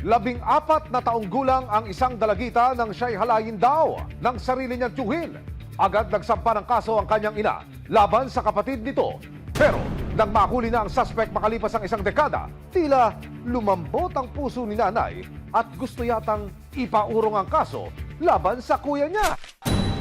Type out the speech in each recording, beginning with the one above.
14 na taong gulang ang isang dalagita nang siya'y halayin daw ng sarili niyang tiyuhin. Agad nagsampa ng kaso ang kanyang ina laban sa kapatid nito. Pero nang mahuli na ang suspect makalipas ang isang dekada, tila lumambot ang puso ni nanay at gusto yatang ipaurong ang kaso laban sa kuya niya.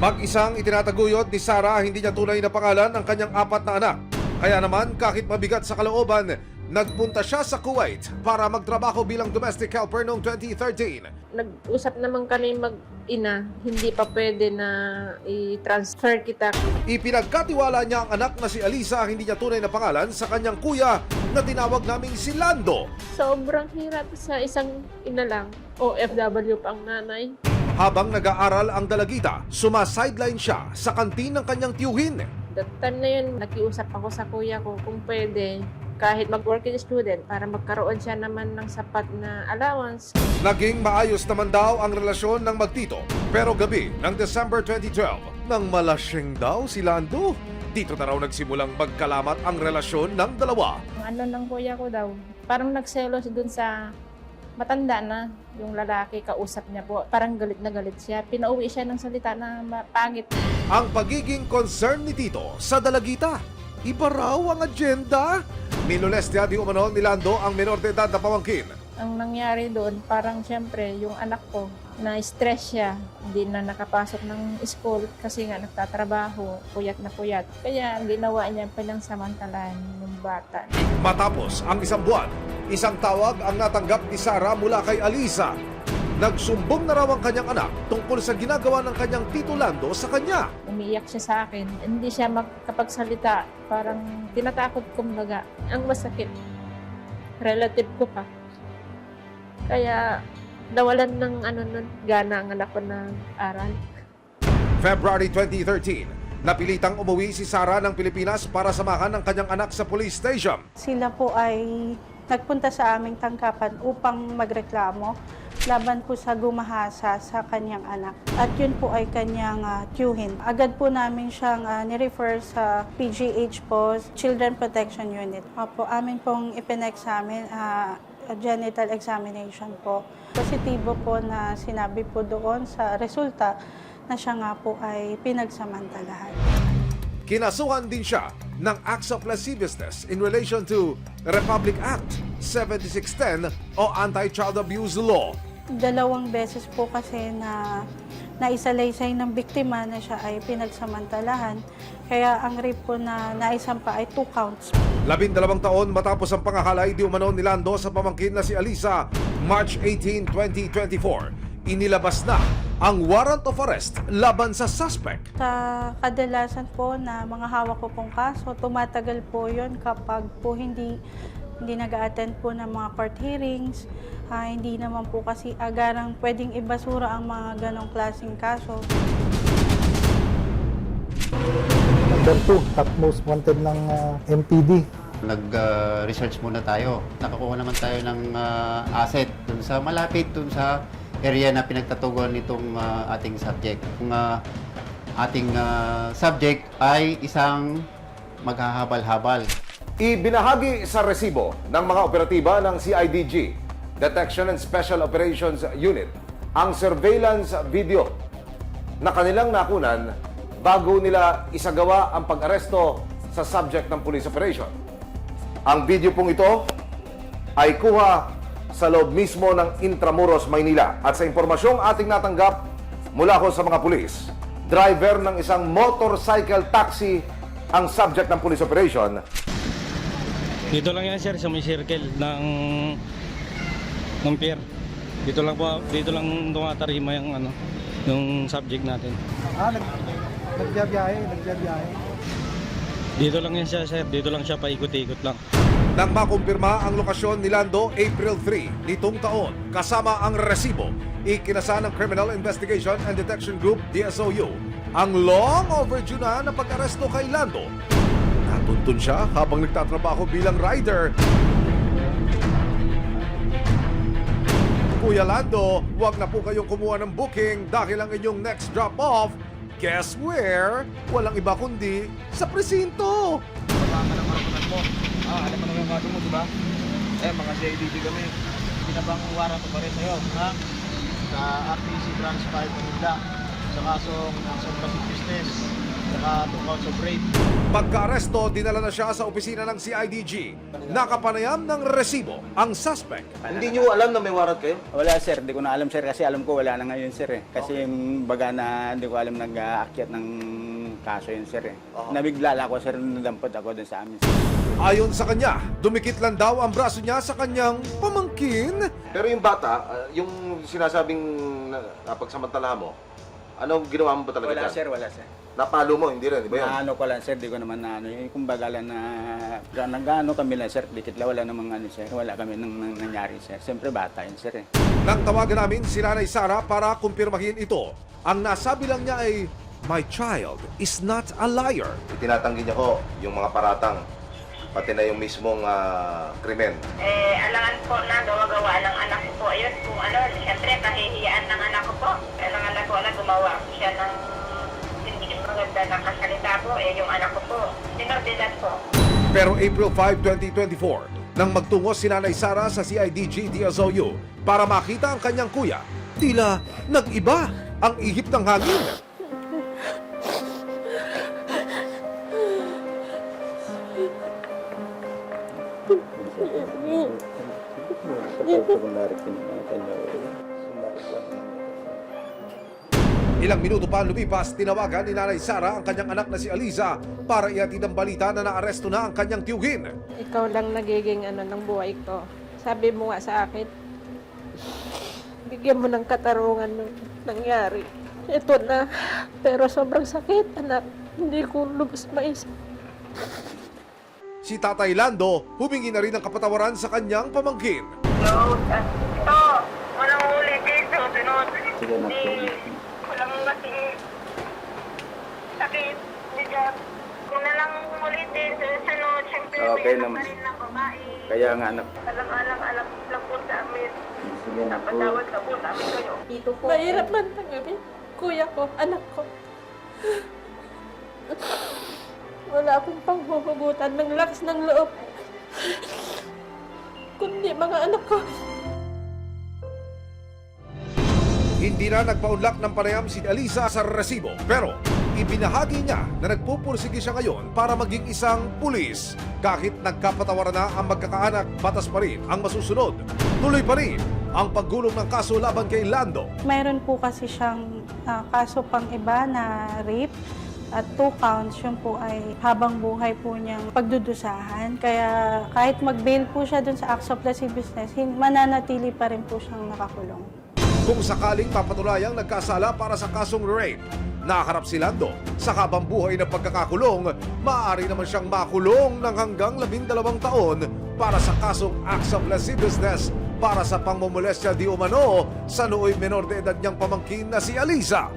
Mag-isang itinataguyod ni Sarah hindi niya tunay na pangalan ang kanyang 4 na anak. Kaya naman kahit mabigat sa kalooban, nagpunta siya sa Kuwait para magtrabaho bilang domestic helper noong 2013. Nag-usap naman kami mag-ina, hindi pa pwede na i-transfer kita. Ipinagkatiwala niya ang anak na si Alisa, hindi niya tunay na pangalan, sa kanyang kuya na tinawag naming si Lando. Sobrang hirap sa isang ina lang, OFW pa ang nanay. Habang nag-aaral ang dalagita, sumasideline siya sa kantin ng kanyang tiyuhin. That time na yun, nakiusap ako sa kuya ko kung pwede, kahit mag-working student, para magkaroon siya naman ng sapat na allowance. Naging maayos naman daw ang relasyon ng magtito. Pero gabi ng December 2012, nang malasing daw si Lando, dito na raw nagsimulang magkalamat ang relasyon ng dalawa. Ang ano ng kuya ko daw, parang nagselos dun sa matanda na yung lalaki, kausap niya po. Parang galit na galit siya. Pinauwi siya ng salita na pangit. Ang pagiging concern ni Tito sa dalagita, iba raw ang agenda. Minolestya di umano ni Lando ang menor de edad na pamangkin. Ang nangyari doon, parang siyempre yung anak ko, na-stress siya. Hindi na nakapasok ng school kasi nga nagtatrabaho, puyat na puyat. Kaya ang ginawa niya panangsamantalan yung bata. Matapos ang isang buwan, isang tawag ang natanggap ni Sarah mula kay Alisa. Nagsumbong na raw ang kanyang anak tungkol sa ginagawa ng kanyang Tito Lando sa kanya. Umiiyak siya sa akin. Hindi siya makapagsalita. Parang tinatakot kumbaga. Ang masakit, relative ko pa. Kaya nawalan ng gana ang anak ko na aral. February 2013, napilitang umuwi si Sarah ng Pilipinas para samahan ang kanyang anak sa police station. Sila po ay nagpunta sa aming tangkapan upang magreklamo laban po sa gumahasa sa kanyang anak. At yun po ay kanyang tiyuhin. Agad po namin siyang nirefer sa PGH po, Children Protection Unit. Opo, amin pong ipin-examine, genital examination po. Positibo po na sinabi po doon sa resulta na siya nga po ay pinagsamantalahan. Kinasuhan din siya ng acts of lasciviousness in relation to Republic Act 7610 o Anti-Child Abuse Law. 2 beses po kasi na naisalaysay ng biktima na siya ay pinagsamantalahan. Kaya ang rape po na naisampa ay 2 counts. 12 taon matapos ang pangahalay di umano ni Lando sa pamangkin na si Alisa, March 18, 2024. Inilabas na ang warrant of arrest laban sa suspect. Sa kadalasan po na mga hawak ko pong kaso, tumatagal po yun kapag po hindi nag-a-attend po ng mga court hearings. Hindi naman po kasi agarang pwedeng ibasura ang mga ganong klaseng kaso. Number 2, top most wanted ng MPD. Nag-research muna tayo. Nakakuha naman tayo ng asset dun sa malapit, dun sa area na pinagtatugon nitong ating subject. Kung ating subject ay isang maghahabal-habal. Ibinahagi sa resibo ng mga operatiba ng CIDG, Detection and Special Operations Unit, ang surveillance video na kanilang nakunan bago nila isagawa ang pag-aresto sa subject ng police operation. Ang video pong ito ay kuha sa loob mismo ng Intramuros, Maynila. At sa impormasyong ating natanggap mula ko sa mga pulis, driver ng isang motorcycle taxi ang subject ng police operation. Dito lang yan sir, sa may circle ng pier. Dito lang tumatarima yung subject natin. Nagbiyahe. Dito lang yan siya sir, dito lang siya paikot-ikot lang. Nang makumpirma ang lokasyon ni Lando April 3 nitong taon, kasama ang resibo, ikinasa ng Criminal Investigation and Detection Group, DSOU, ang long overdue na pag-aresto kay Lando. Natuntun siya habang nagtatrabaho bilang rider. Kuya Lando, huwag na po kayong kumuha ng booking dahil ang inyong next drop-off, guess where? Walang iba kundi sa presinto. Baka ka ng karapunan mo. Alam mo naman yung kaso mo, di ba? Mga CIDG kami. binabang warrant pa rin sa'yo, ha? Sa RTC Branch 5 Manila, sa kasong subversive business, saka 2 counts of rape. Pagka-aresto, dinala na siya sa opisina ng CIDG. Nakapanayam ng resibo ang suspect. Hindi nyo alam na may warrant kayo? Wala sir, hindi ko na alam sir kasi alam ko wala na ngayon sir eh. Kasi baga na hindi ko alam nag-aakyat ng kaso yun sir eh. Nabigla ako sir, nadampot ako dun sa amin sir. Ayon sa kanya, dumikit lang daw ang braso niya sa kanyang pamangkin. Pero yung bata, yung sinasabing napagsamantala mo, anong ginawa mo ba talaga Wala dyan? sir, wala sir. Napalo mo, hindi rin, di ba yun? Naano ko lang sir, di ko naman naano. Kumbaga lang na nag-ano kami lang sir, dikit lang wala namang ano sir. Wala kami nang nangyari sir. Siyempre bata yun sir eh. Nang tawagan namin si Nanay Sara para kumpirmahin ito, ang nasabi lang niya ay, "My child is not a liar." Itinatanggi niya ko yung mga paratang, pati na yung mismong krimen. Alangan po na gawa-gawa ng anak ko po. Ayun kung ano, siyempre kahihiyaan ng anak ko po. Alangan ko na gumawa po siya ng hindi maganda na kasalita po. Yung anak ko po, sinordinat po. Pero April 5, 2024, nang magtungo si Nanay Sara sa CIDG DSOU para makita ang kanyang kuya, tila nag-iba ang ihip ng hangin. Ilang minuto pa lumipas, tinawagan ni Nanay Sara ang kanyang anak na si Aliza para ihatid ang balita na naaresto na ang kanyang tiyuhin. Ikaw lang nagiging ano ng buhay ko. Sabi mo nga sa akin, bigyan mo ng katarungan nung nangyari. Ito na, pero sobrang sakit, anak. Hindi ko lubos maisip. Si Tatay Lando humingi na rin ng kapatawaran sa kanyang pamangkin. Ito, walang huli dito. Hindi, walang kasi sakit. Bigat. Kung na lang ulitin, susunod, siyempre Okay may anak naman. pa rin ng babae. Kaya nga anak. Alam lang po sa amin. Napatawad ka po sa amin kayo. Mahirap man tanggapin. Kuya ko, anak ko. Wala akong panghuhugutan ng lakas ng loob. Kundi mga anak ko. Hindi na nagpaunlak ng panayam si Aliza sa resibo, pero ibinahagi niya na nagpupursige siya ngayon para maging isang pulis. Kahit nagkapatawaran na ang magkakaanak, batas pa rin ang masusunod. Tuloy pa rin ang paggulong ng kaso laban kay Lando. Mayroon po kasi siyang kaso pang iba na rape at 2 counts. Yun po ay habang buhay po niyang pagdudusahan. Kaya kahit mag-bail po siya dun sa acts of lascivious business, mananatili pa rin po siyang nakakulong. Kung sakaling mapatulayang nagkasala para sa kasong rape, nakaharap si Lando sa habang buhay na pagkakakulong, maaari naman siyang makulong ng hanggang 12 taon para sa kasong acts of lasciviousness para sa pangmomolestya di umano sa nooy menor de edad niyang pamangkin na si Aliza.